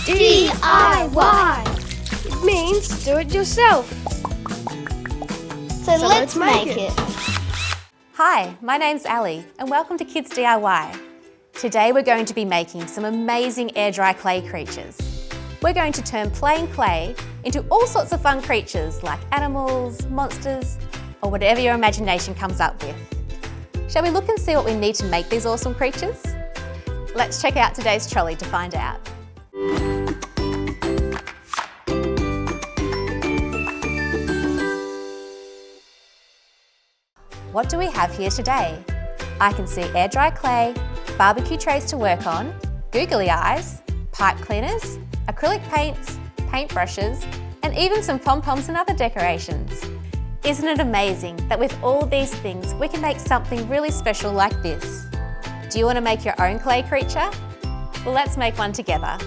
DIY. It means do it yourself. So let's make it. Hi, my name's Ali and welcome to Kids DIY. Today we're going to be making some amazing air dry clay creatures. We're going to turn plain clay into all sorts of fun creatures like animals, monsters, or whatever your imagination comes up with. Shall we look and see what we need to make these awesome creatures? Let's check out today's trolley to find out. What do we have here today? I can see air dry clay, barbecue trays to work on, googly eyes, pipe cleaners, acrylic paints, paintbrushes, and even some pom-poms and other decorations. Isn't it amazing that with all these things we can make something really special like this? Do you want to make your own clay creature? Well, let's make one together.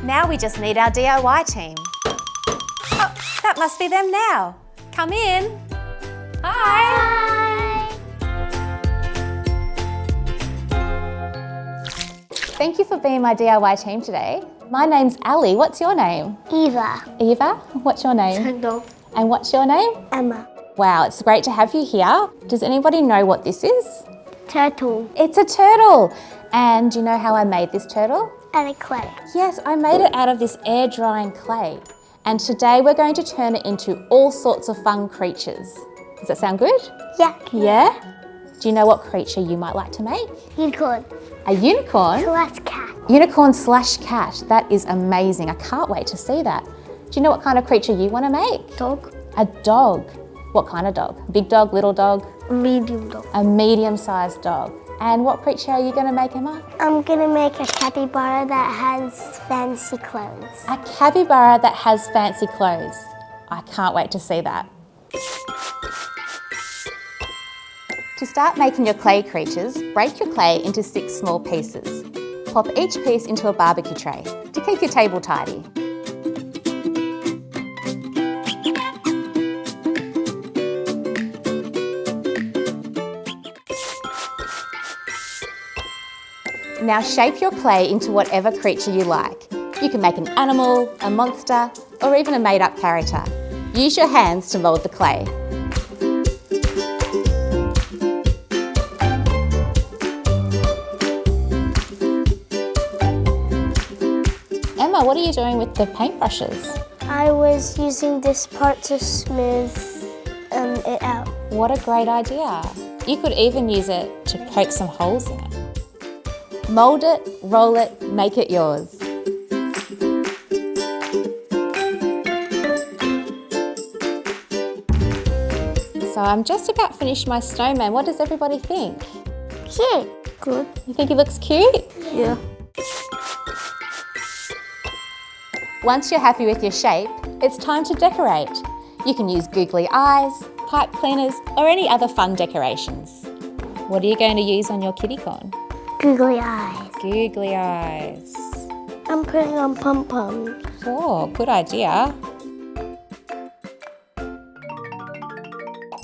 Now we just need our DIY team. Oh, that must be them now. Come in. Hi. Thank you for being my DIY team today. My name's Ali. What's your name? Eva. Eva? What's your name? Hello. And what's your name? Emma. Wow, it's great to have you here. Does anybody know what this is? Turtle. It's a turtle. And do you know how I made this turtle? And a clay. Yes, I made it out of this air drying clay. And today we're going to turn it into all sorts of fun creatures. Does that sound good? Yeah. Yeah? Do you know what creature you might like to make? Unicorn. A unicorn? Slash cat. Unicorn slash cat. That is amazing. I can't wait to see that. Do you know what kind of creature you want to make? Dog. A dog. What kind of dog? Big dog, little dog? Medium dog. A medium-sized dog. And what creature are you going to make, Emma? I'm gonna make a capybara that has fancy clothes. A capybara that has fancy clothes. I can't wait to see that. To start making your clay creatures, break your clay into 6 small pieces. Plop each piece into a barbecue tray to keep your table tidy. Now shape your clay into whatever creature you like. You can make an animal, a monster, or even a made-up character. Use your hands to mould the clay. Emma, what are you doing with the paintbrushes? I was using this part to smooth it out. What a great idea. You could even use it to poke some holes in it. Mould it, roll it, make it yours. So I'm just about finished my snowman. What does everybody think? Cute. Good. You think he looks cute? Yeah. Once you're happy with your shape, it's time to decorate. You can use googly eyes, pipe cleaners, or any other fun decorations. What are you going to use on your kitty corn? Googly eyes. Googly eyes. I'm putting on pom-poms. Oh, good idea.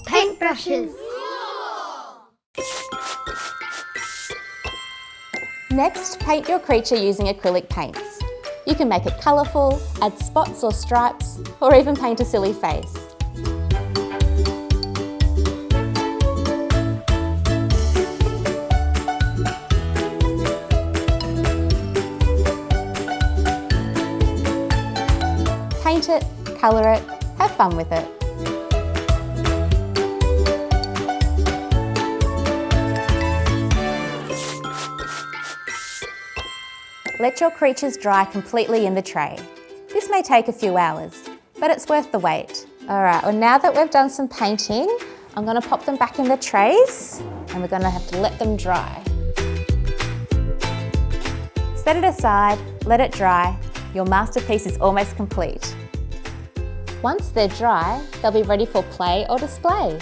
Paintbrushes. Next, paint your creature using acrylic paints. You can make it colourful, add spots or stripes, or even paint a silly face. Paint it, colour it, have fun with it. Let your creatures dry completely in the tray. This may take a few hours, but it's worth the wait. All right, well now that we've done some painting, I'm gonna pop them back in the trays and we're gonna have to let them dry. Set it aside, let it dry. Your masterpiece is almost complete. Once they're dry, they'll be ready for play or display.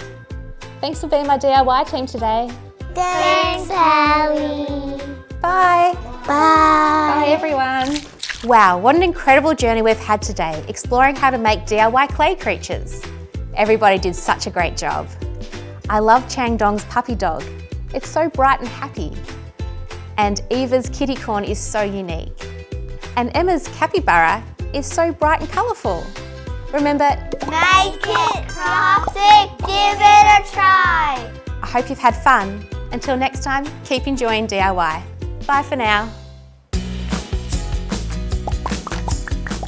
Thanks for being my DIY team today. Thanks, Ali. Bye. Bye. Bye everyone. Wow, what an incredible journey we've had today, exploring how to make DIY clay creatures. Everybody did such a great job. I love Chang Dong's puppy dog. It's so bright and happy. And Eva's kitty corn is so unique. And Emma's capybara is so bright and colourful. Remember, Make it crafty, give it a try. I hope you've had fun. Until next time, keep enjoying DIY. Bye for now.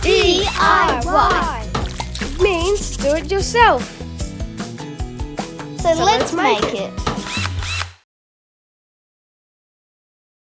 DIY. It means do it yourself. So let's make it.